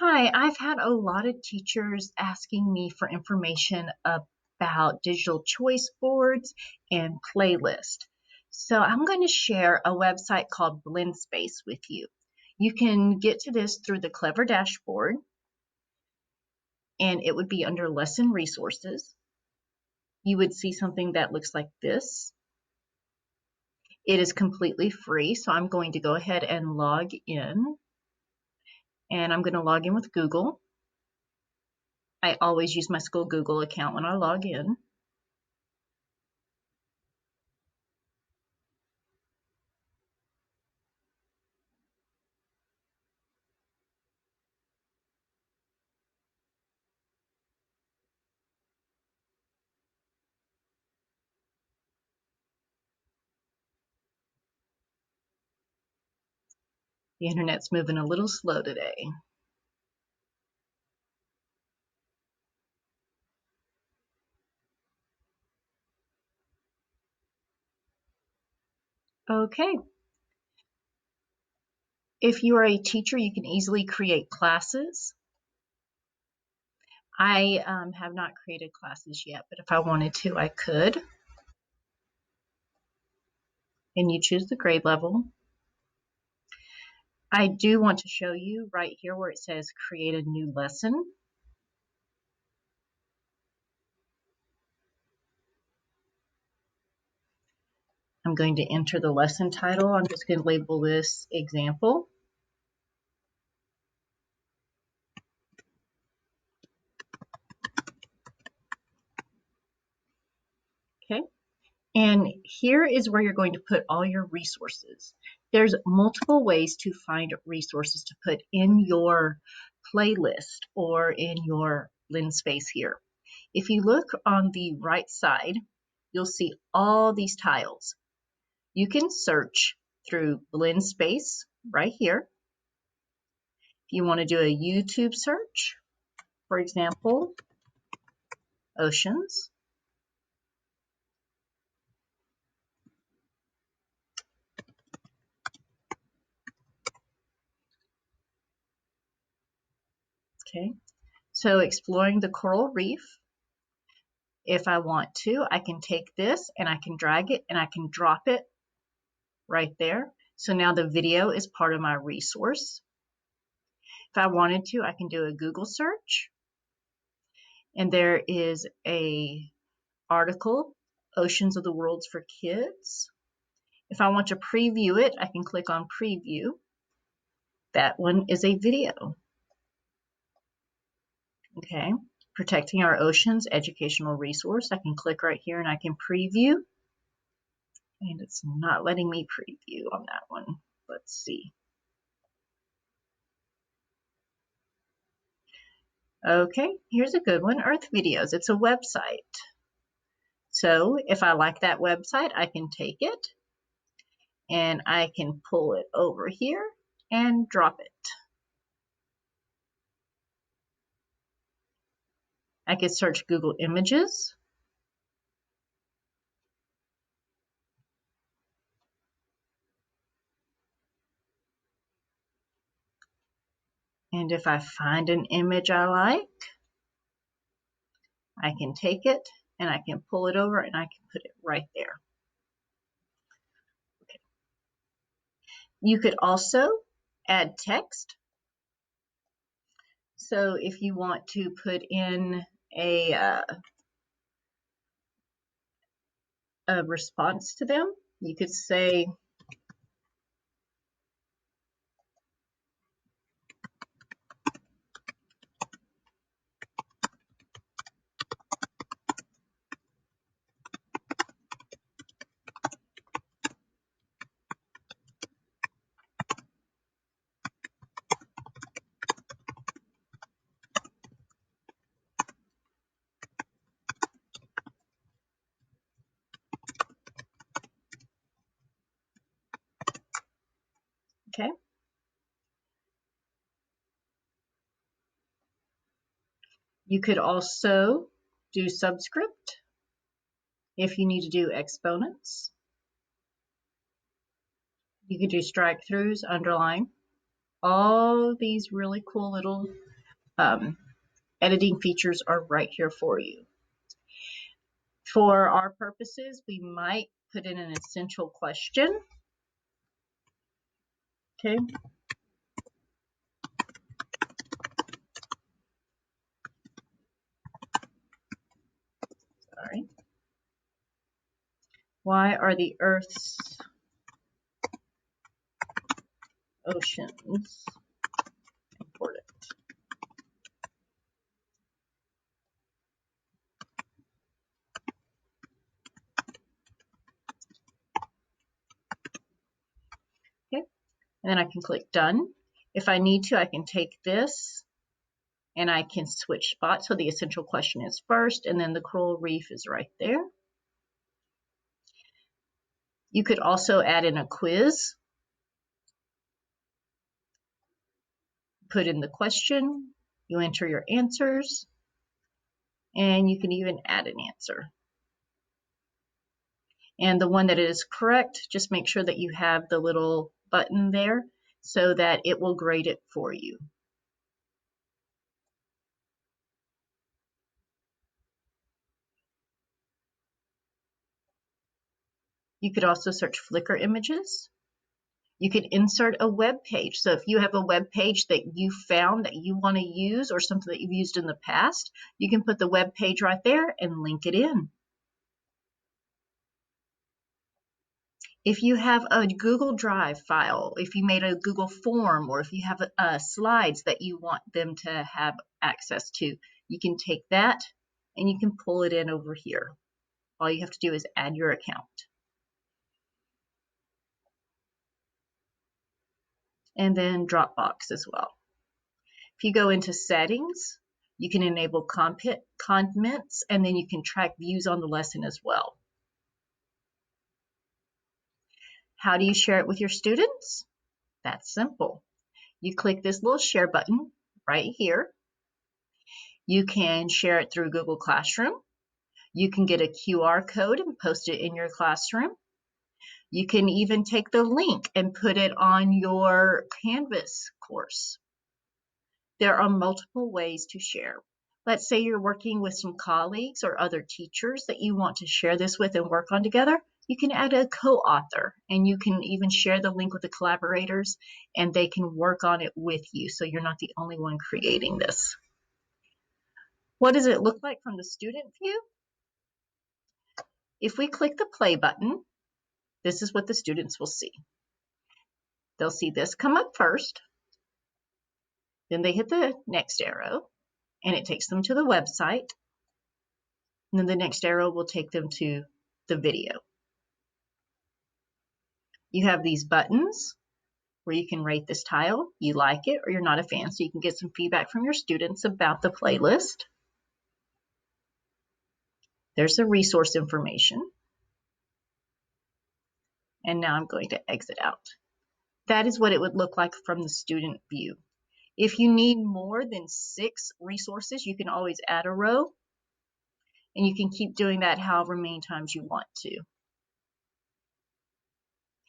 Hi, I've had a lot of teachers asking me for information about digital choice boards and playlists. So I'm going to share a website called Blendspace with you. You can get to this through the Clever dashboard, and it would be under Lesson Resources. You would see something that looks like this. It is completely free, so I'm going to go ahead and log in. And I'm going to log in with Google. I always use my school Google account when I log in. The internet's moving a little slow today. Okay. If you are a teacher, you can easily create classes. I have not created classes yet, but if I wanted to, I could. And you choose the grade level. I do want to show you right here where it says create a new lesson. I'm going to enter the lesson title. I'm just going to label this example. Okay. And here is where you're going to put all your resources. There's multiple ways to find resources to put in your playlist or in your Blendspace here. If you look on the right side, you'll see all these tiles. You can search through Blendspace right here. If you want to do a YouTube search, for example, oceans. Okay, so exploring the coral reef. If I want to, I can take this and I can drag it and I can drop it right there. So now the video is part of my resource. If I wanted to, I can do a Google search. And there is a article, Oceans of the World for Kids. If I want to preview it, I can click on preview. That one is a video. Okay, protecting our oceans, educational resource. I can click right here and I can preview. And it's not letting me preview on that one. Let's see. Okay, here's a good one, Earth Videos. It's a website. So if I like that website, I can take it and I can pull it over here and drop it. I could search Google Images. And if I find an image I like, I can take it and I can pull it over and I can put it right there. Okay. You could also add text. So if you want to put in a response to them, you could say, okay. You could also do Subscript if you need to do exponents. You could do strike throughs, underline. All these really cool little editing features are right here for you. For our purposes, we might put in an essential question. Okay. Sorry. Why are the Earth's oceans important? Okay. And then I can click done. If I need to, I can take this and I can switch spots. So the essential question is first, and then the coral reef is right there. You could also add in a quiz. Put in the question, you enter your answers, and you can even add an answer. And the one that is correct, just make sure that you have the little button there so that it will grade it for you. You could also search Flickr images. You could insert a web page. So if you have a web page that you found that you want to use or something that you've used in the past, you can put the web page right there and link it in. If you have a Google Drive file, if you made a Google form, or if you have slides that you want them to have access to, you can take that and you can pull it in over here. All you have to do is add your account. And then Dropbox as well. If you go into settings, you can enable comments, and then you can track views on the lesson as well. How do you share it with your students? That's simple. You click this little share button right here. You can share it through Google Classroom. You can get a QR code and post it in your classroom. You can even take the link and put it on your Canvas course. There are multiple ways to share. Let's say you're working with some colleagues or other teachers that you want to share this with and work on together. You can add a co-author, and you can even share the link with the collaborators, and they can work on it with you, so you're not the only one creating this. What does it look like from the student view? If we click the play button, this is what the students will see. They'll see this come up first, then they hit the next arrow, and it takes them to the website, and then the next arrow will take them to the video. You have these buttons where you can rate this tile, you like it or you're not a fan, so you can get some feedback from your students about the playlist. There's the resource information. And now I'm going to exit out. That is what it would look like from the student view. If you need more than 6 resources, you can always add a row, and you can keep doing that however many times you want to.